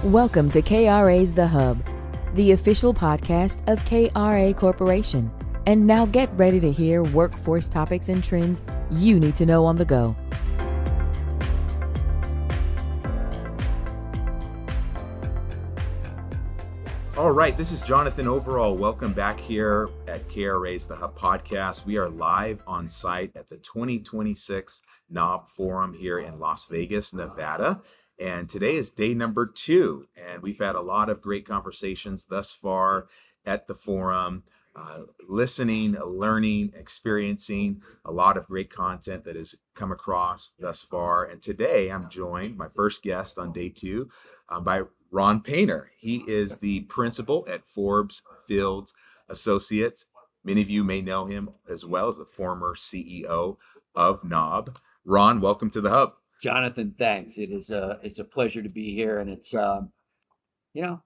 Welcome to KRA's The Hub, the official podcast of KRA Corporation. And now get ready to hear workforce topics and trends you need to know on the go. All right, this is Jonathan Overall. Welcome back here at KRA's The Hub podcast. We are live on site at the 2026 NOB Forum here in Las Vegas, Nevada. And today is day number 2. And we've had a lot of great conversations thus far at the forum, listening, learning, experiencing a lot of great content that has come across thus far. And today I'm joined, my first guest on day 2, by Ron Painter. He is the principal at Forbes Fields Associates. Many of you may know him as well as the former CEO of NOB. Ron, welcome to the Hub. Jonathan, thanks. It's a pleasure to be here, and it's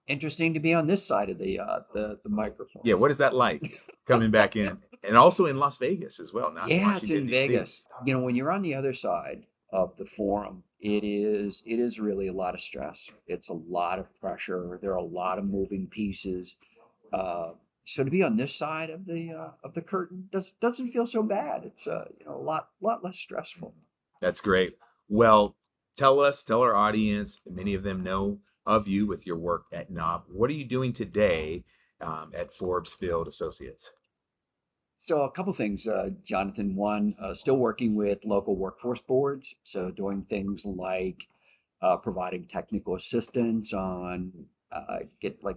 interesting to be on this side of the microphone. Yeah, what is that like coming back in, and also in Las Vegas as well? Not yeah, Washington, it's in DC. Vegas. When you're on the other side of the forum, it is really a lot of stress. It's a lot of pressure. There are a lot of moving pieces. So to be on this side of the curtain doesn't feel so bad. It's a lot less stressful. That's great. Well, tell our audience, many of them know of you with your work at NOB. What are you doing today at Forbes Field Associates? So a couple things, Jonathan. One, still working with local workforce boards. So doing things like providing technical assistance on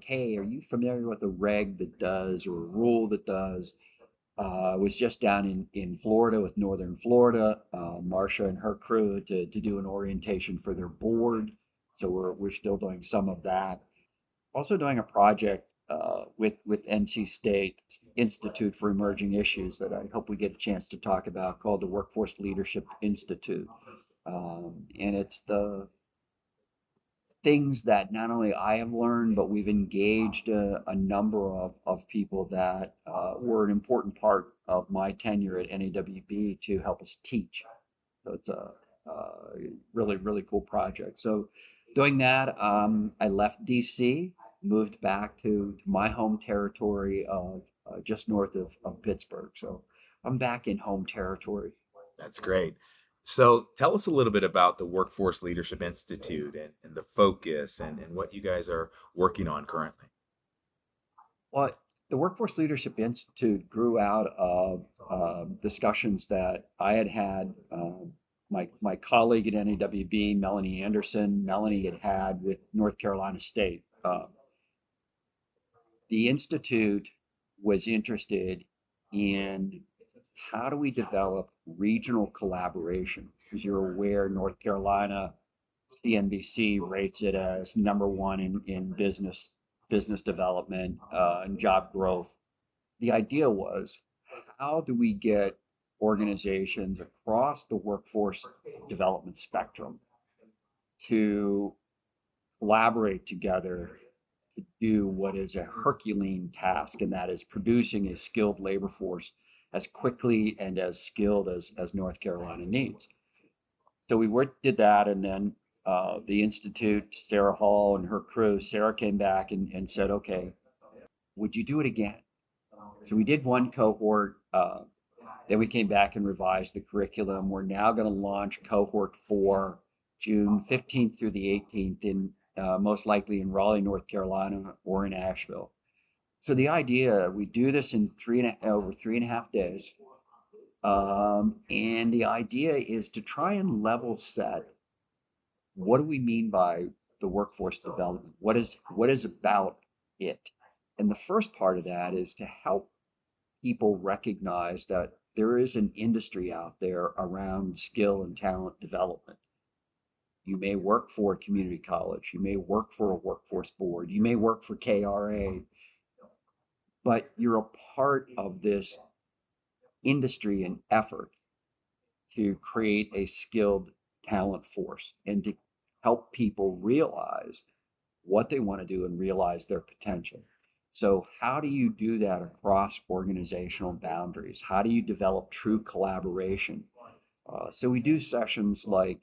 hey, are you familiar with a reg that does or a rule that does? I was just down in Florida with Northern Florida, Marcia and her crew to do an orientation for their board. So we're still doing some of that. Also doing a project with NC State Institute for Emerging Issues that I hope we get a chance to talk about, called the Workforce Leadership Institute. And it's the things that not only I have learned, but we've engaged a number of people that were an important part of my tenure at NAWB to help us teach. So it's a really, really cool project. So doing that, I left DC, moved back to my home territory of just north of Pittsburgh. So I'm back in home territory. That's great. So tell us a little bit about the Workforce Leadership Institute and the focus and what you guys are working on currently. Well, the Workforce Leadership Institute grew out of discussions that I had my colleague at NAWB, Melanie Anderson, had with North Carolina State. The Institute was interested in how do we develop regional collaboration? As you're aware, North Carolina, CNBC rates it as number 1 in business development and job growth. The idea was, how do we get organizations across the workforce development spectrum to collaborate together to do what is a Herculean task, and that is producing a skilled labor force as quickly and as skilled as North Carolina needs. So we did that, and then the Institute, Sarah Hall and her crew, Sarah came back and said, okay, would you do it again? So we did one cohort, then we came back and revised the curriculum. We're now going to launch cohort 4, June 15th through the 18th, in most likely in Raleigh, North Carolina, or in Asheville. So the idea, we do this in over 3.5 days. And the idea is to try and level set, what do we mean by the workforce development? What is about it? And the first part of that is to help people recognize that there is an industry out there around skill and talent development. You may work for a community college, you may work for a workforce board, you may work for KRA, but you're a part of this industry and effort to create a skilled talent force and to help people realize what they want to do and realize their potential. So how do you do that across organizational boundaries? How do you develop true collaboration? So we do sessions like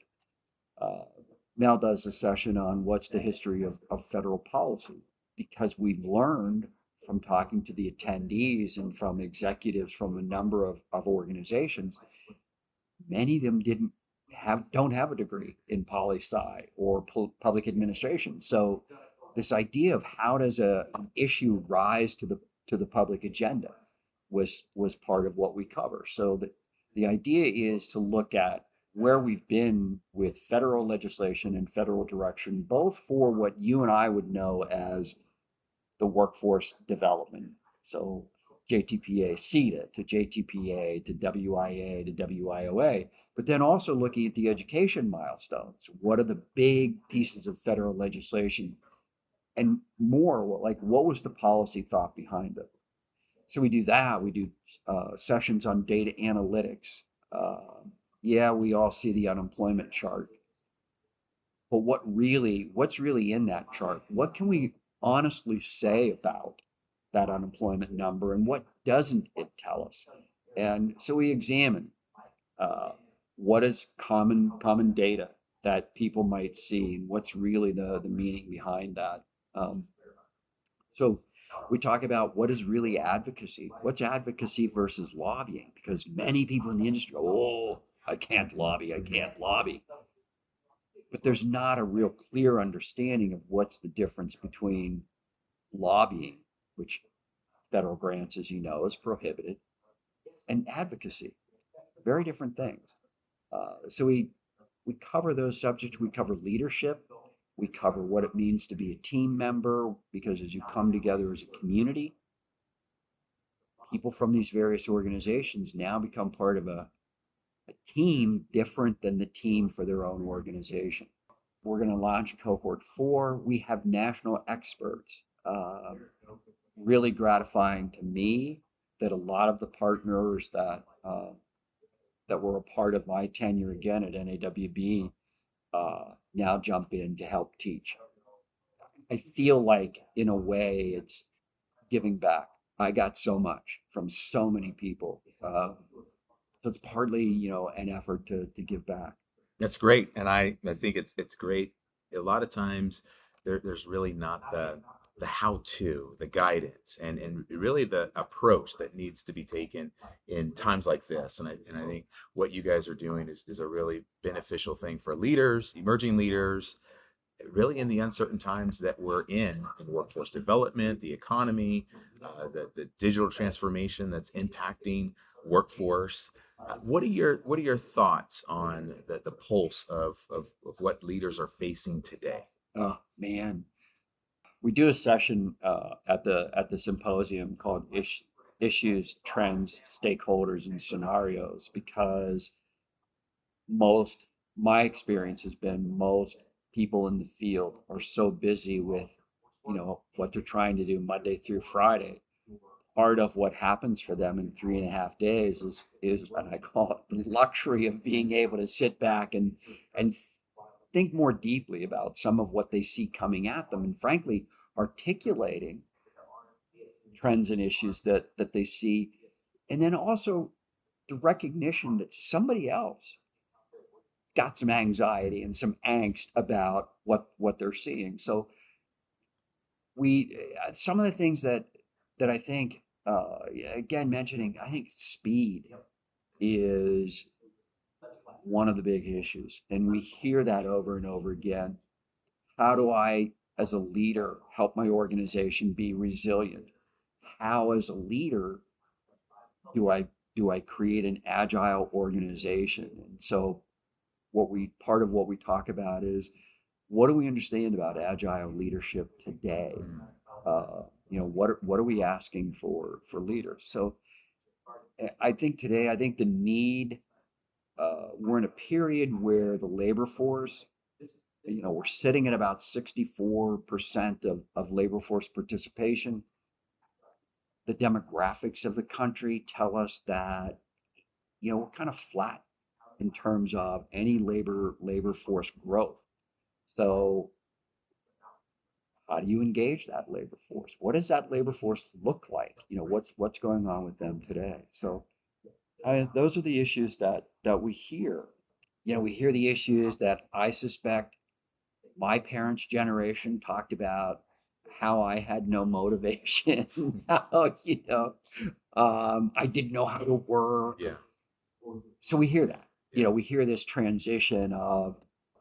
Mel does a session on what's the history of federal policy, because we've learned from talking to the attendees and from executives from a number of organizations, many of them don't have a degree in poli-sci or public administration. So this idea of how does an issue rise to the public agenda was part of what we cover. So the idea is to look at where we've been with federal legislation and federal direction, both for what you and I would know as the workforce development. So JTPA, CETA to JTPA to WIA to WIOA, but then also looking at the education milestones. What are the big pieces of federal legislation? And more, like what was the policy thought behind it? So we do that. We do sessions on data analytics. Yeah, we all see the unemployment chart, but what's really in that chart? What can we honestly say about that unemployment number, and what doesn't it tell us? And so we examine what is common data that people might see, and what's really the meaning behind that. So we talk about what is really advocacy. What's advocacy versus lobbying? Because many people in the industry go, "Oh, I can't lobby. I can't lobby." But there's not a real clear understanding of what's the difference between lobbying, which federal grants, as you know, is prohibited, and advocacy. Very different things. So we cover those subjects. We cover leadership. We cover what it means to be a team member, because as you come together as a community, people from these various organizations now become part of a team different than the team for their own organization. We're going to launch cohort 4. We have national experts. Really gratifying to me that a lot of the partners that were a part of my tenure again at NAWB now jump in to help teach. I feel like, in a way, it's giving back. I got so much from so many people. So it's partly, an effort to give back. That's great. And I think it's great. A lot of times there's really not the how-to, the guidance, and really the approach that needs to be taken in times like this. And I think what you guys are doing is a really beneficial thing for leaders, emerging leaders, really in the uncertain times that we're in workforce development, the economy, the digital transformation that's impacting workforce. What are your thoughts on the pulse of what leaders are facing today? Oh man, we do a session at the symposium called Issues, Trends, Stakeholders, and Scenarios, because my experience has been most people in the field are so busy with what they're trying to do Monday through Friday. Part of what happens for them in 3.5 days is what I call it the luxury of being able to sit back and think more deeply about some of what they see coming at them, and frankly articulating trends and issues that they see, and then also the recognition that somebody else got some anxiety and some angst about what they're seeing. So some of the things that I think, again, mentioning, I think speed is one of the big issues, and we hear that over and over again. How do I, as a leader, help my organization be resilient? How, as a leader, do I create an agile organization? And so part of what we talk about is, what do we understand about agile leadership today? What are we asking for leaders? So I think today, the need, we're in a period where the labor force, we're sitting at about 64% of labor force participation. The demographics of the country tell us that, we're kind of flat in terms of any labor force growth. So how do you engage that labor force? What does that labor force look like? What's going on with them today? So those are the issues that we hear. We hear the issues that I suspect my parents' generation talked about how I had no motivation, how, I didn't know how to work. Yeah. So we hear that. We hear this transition of,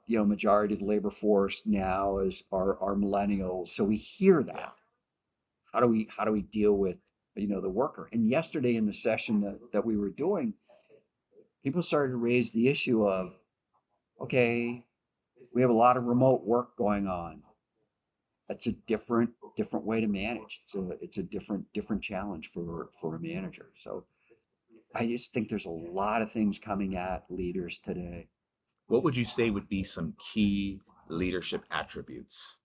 majority of the labor force now is our millennials. So we hear that. How do we deal with, the worker? And yesterday in the session that we were doing, people started to raise the issue of, okay, we have a lot of remote work going on. That's a different way to manage. It's a different challenge for a manager. So I just think there's a lot of things coming at leaders today. What would you say would be some key leadership attributes,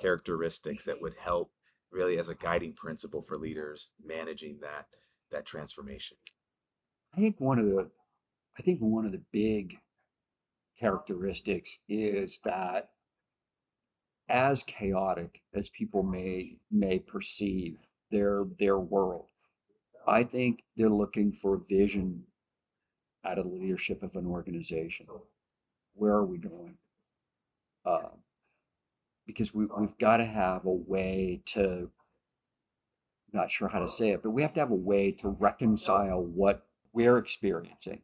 characteristics that would help really as a guiding principle for leaders managing that transformation? I think one of the big characteristics is that as chaotic as people may perceive their world, I think they're looking for vision out of the leadership of an organization. Where are we going? Because we've got to have a way to, not sure how to say it, but we have to have a way to reconcile what we're experiencing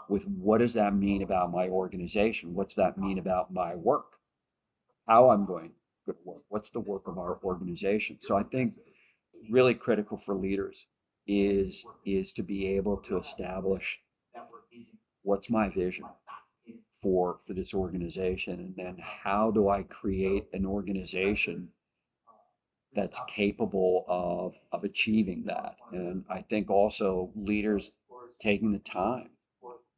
with what does that mean about my organization? What's that mean about my work? How I'm going to work? What's the work of our organization? So I think really critical for leaders is to be able to establish what's my vision for this organization, and then how do I create an organization that's capable of achieving that. And I think also leaders taking the time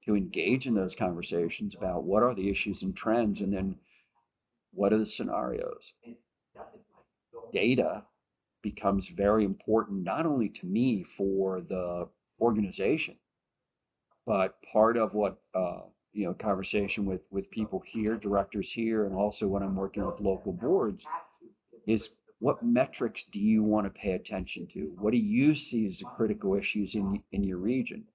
to engage in those conversations about what are the issues and trends, and then what are the scenarios. Data becomes very important, not only to me for the organization, but part of what conversation with people here, directors here, and also when I'm working with local boards, is what metrics do you want to pay attention to? What do you see as the critical issues in your region?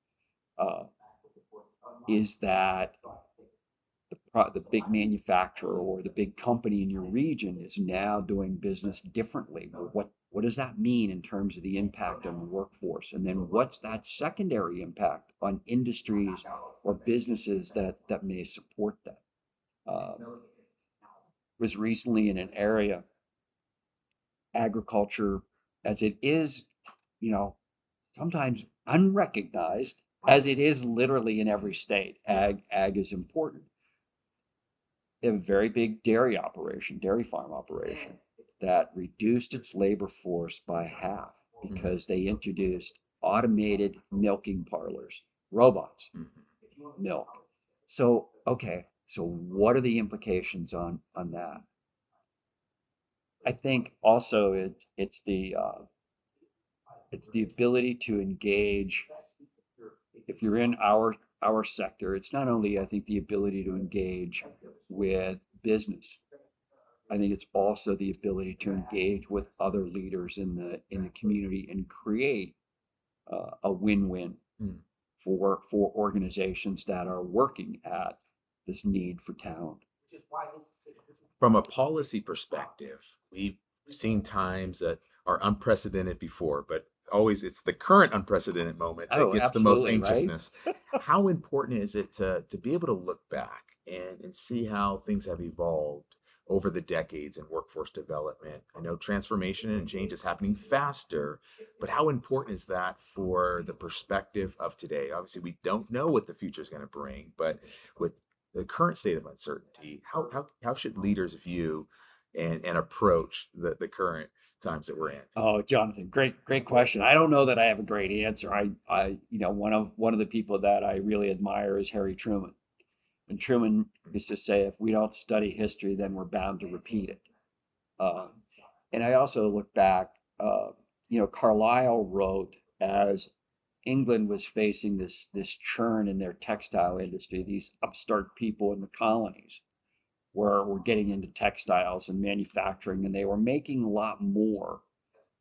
Is that the big manufacturer or the big company in your region is now doing business differently? Well, what does that mean in terms of the impact on the workforce? And then what's that secondary impact on industries or businesses that may support that? Was recently in an area, agriculture, as it is, sometimes unrecognized, as it is literally in every state. Ag is important. They have a very big dairy farm operation that reduced its labor force by half because they introduced automated milking parlors, robots milk. So, okay, so what are the implications on that? I think also it's the ability to engage. If you're in our sector, it's not only, I think, the ability to engage with business. I think it's also the ability to engage with other leaders in the community and create a win-win for organizations that are working at this need for talent. From a policy perspective, we've seen times that are unprecedented before, but always it's the current unprecedented moment that gets the most anxiousness. Right? How important is it to be able to look back and see how things have evolved over the decades in workforce development? I know transformation and change is happening faster, but how important is that for the perspective of today? Obviously, we don't know what the future is going to bring, but with the current state of uncertainty, how should leaders view and approach the current times that we're in? Oh, Jonathan, great question. I don't know that I have a great answer. I one of the people that I really admire is Harry Truman. And Truman used to say, if we don't study history, then we're bound to repeat it. And I also look back, Carlyle wrote, as England was facing this churn in their textile industry, these upstart people in the colonies were getting into textiles and manufacturing, and they were making a lot more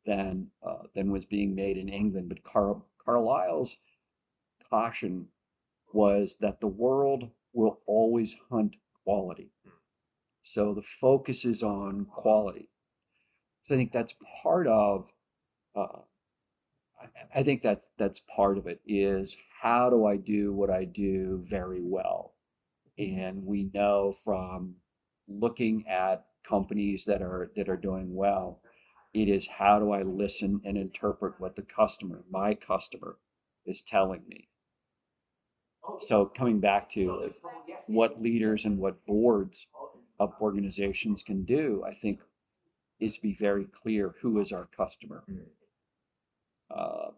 than was being made in England. But Carlyle's caution was that the world will always hunt quality. So the focus is on quality. So I think that's part of, uh, I think that's part of it is how do I do what I do very well? And we know from looking at companies that are doing well, it is how do I listen and interpret what the customer, my customer, is telling me. So coming back to like, what leaders and what boards of organizations can do, I think, is be very clear who is our customer. Uh,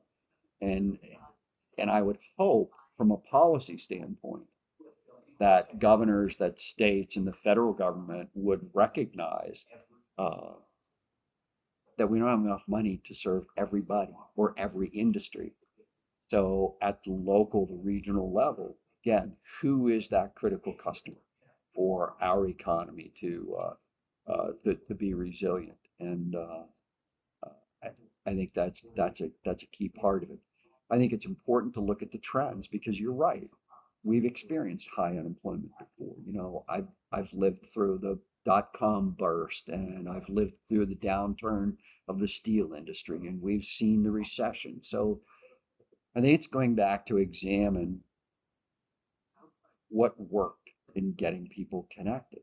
and and I would hope from a policy standpoint that governors, that states, and the federal government would recognize uh, that we don't have enough money to serve everybody or every industry. So at the local, the regional level, again, who is that critical customer for our economy to be resilient? And I, I think that's a key part of it. I think it's important to look at the trends because you're right. We've experienced high unemployment before. You know, I've lived through the dot-com burst and I've lived through the downturn of the steel industry and we've seen the recession. So I think it's going back to examine what worked in getting people connected.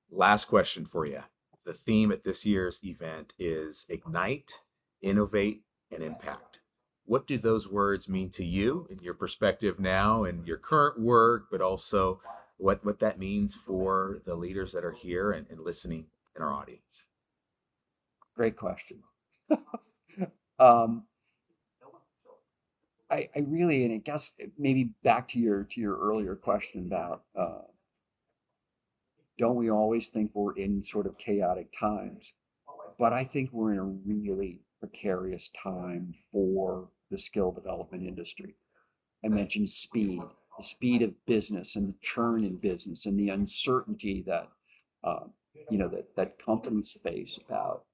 Last question for you. The theme at this year's event is Ignite, Innovate, and Impact. What do those words mean to you in your perspective now and your current work, but also what that means for the leaders that are here and listening in our audience? Great question. um, I really, and I guess maybe back to your earlier question about don't we always think we're in sort of chaotic times? But I think we're in a really precarious time for the skill development industry. I mentioned speed, the speed of business and the churn in business and the uncertainty that that companies face about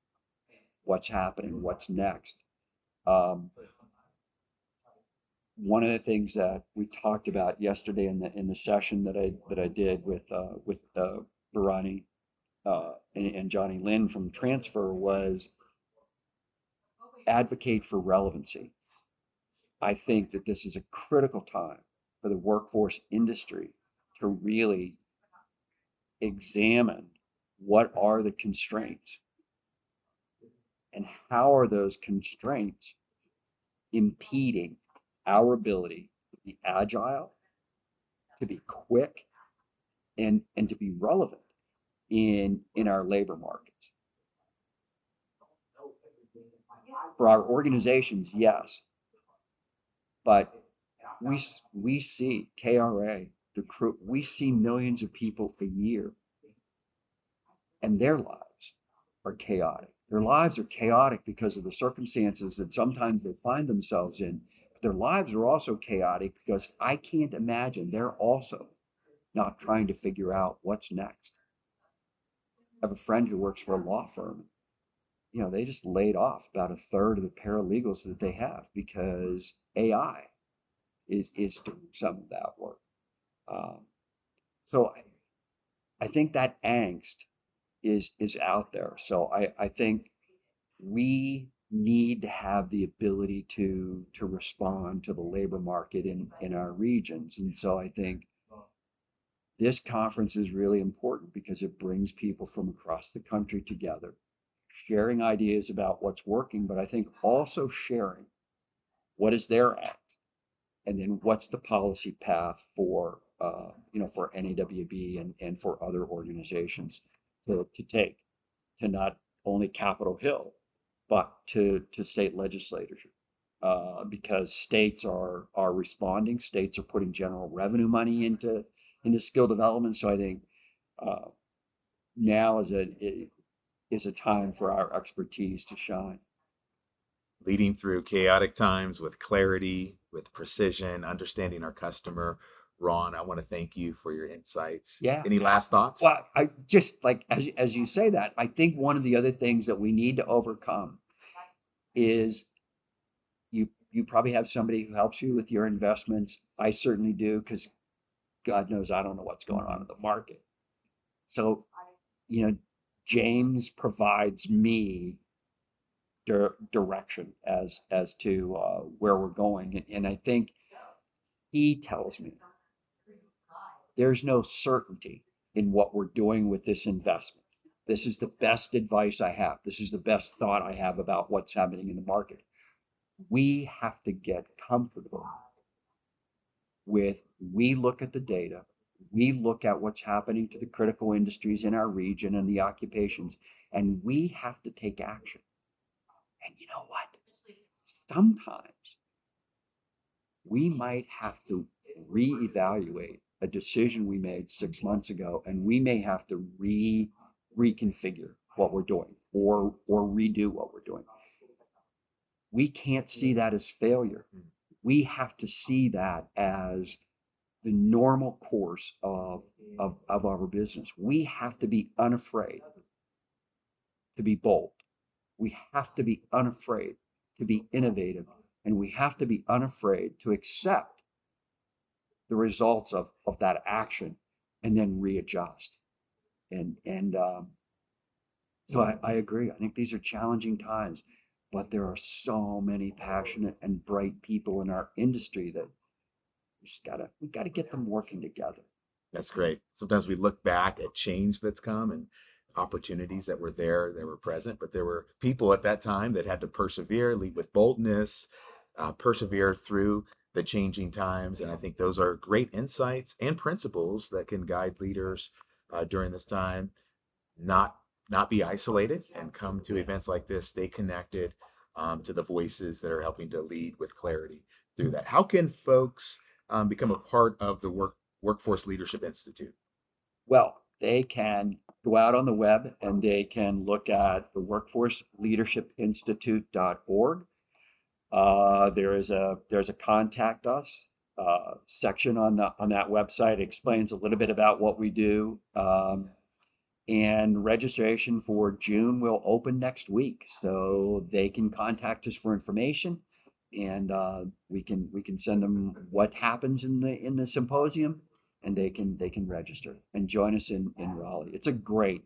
what's happening, what's next. Um, One of the things that we talked about yesterday in the session that I did with Barani and Johnny Lynn from Transfer was advocate for relevancy. I think that this is a critical time for the workforce industry to really examine what are the constraints and how are those constraints impeding our ability to be agile, to be quick, and to be relevant in our labor markets. For our organizations, yes, but we see KRA, we see millions of people a year, and their lives are chaotic. Their lives are chaotic because of the circumstances that sometimes they find themselves in. But their lives are also chaotic because I can't imagine they're also not trying to figure out what's next. I have a friend who works for a law firm. You know, they just laid off about a third of the paralegals that they have because AI is doing some of that work. So I think that angst is out there. So I think we need to have the ability to respond to the labor market in our regions. And so I think this conference is really important because it brings people from across the country together, sharing ideas about what's working, but I think also sharing what is their act, and then what's the policy path for for NAWB and for other organizations to take to not only Capitol Hill, but to state legislators. Because states are responding, states are putting general revenue money into skill development. So I think now is a time for our expertise to shine. Leading through chaotic times with clarity, with precision, understanding our customer. Ron, I want to thank you for your insights. Yeah. Any last thoughts? Well, I just like as you say that, I think one of the other things that we need to overcome is you probably have somebody who helps you with your investments. I certainly do, because God knows I don't know what's going on in the market. So, James provides me direction as to where we're going. And I think he tells me there's no certainty in what we're doing with this investment. This is the best advice I have. This is the best thought I have about what's happening in the market. We have to get comfortable with, we look at the data, we look at what's happening to the critical industries in our region and the occupations, and we have to take action. And you know what? Sometimes we might have to reevaluate a decision we made 6 months ago, and we may have to reconfigure what we're doing or redo what we're doing. We can't see that as failure. We have to see that as the normal course of our business. We have to be unafraid to be bold. We have to be unafraid to be innovative, and we have to be unafraid to accept the results of that action and then readjust. So I agree. I think these are challenging times, but there are so many passionate and bright people in our industry that we gotta get them working together. That's great. Sometimes we look back at change that's come and opportunities that were there, that were present, but there were people at that time that had to persevere, lead with boldness, persevere through the changing times. And I think those are great insights and principles that can guide leaders during this time. Not be isolated and come to events like this, stay connected to the voices that are helping to lead with clarity through that. How can folks become a part of the Workforce Leadership Institute? Well, they can go out on the web and they can look at the workforceleadershipinstitute.org. There's a contact us section on that website. It explains a little bit about what we do. And registration for June will open next week, so they can contact us for information, and we can send them what happens in the symposium, and they can register and join us in Raleigh. It's a great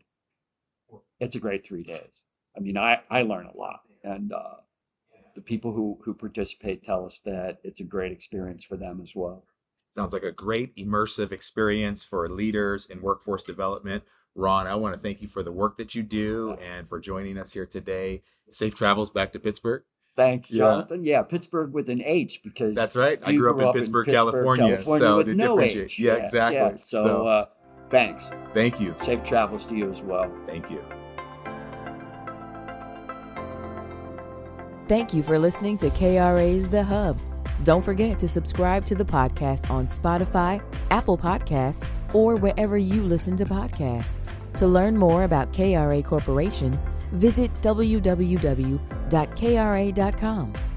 3 days. I mean, I learn a lot, and the people who participate tell us that it's a great experience for them as well. Sounds like a great immersive experience for leaders in workforce development. Ron, I want to thank you for the work that you do and for joining us here today. Safe travels back to Pittsburgh. Thanks, Jonathan. Yeah, Pittsburgh with an H, because that's right. I grew up in Pittsburgh, California, so with no H. Yeah, exactly. Yeah. So thanks. Thank you. Safe travels to you as well. Thank you. Thank you for listening to KRA's The Hub. Don't forget to subscribe to the podcast on Spotify, Apple Podcasts, or wherever you listen to podcasts. To learn more about KRA Corporation, visit www.kra.com.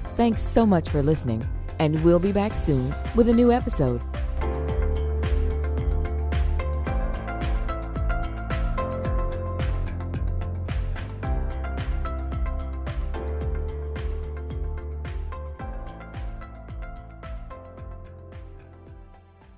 Thanks so much for listening, and we'll be back soon with a new episode.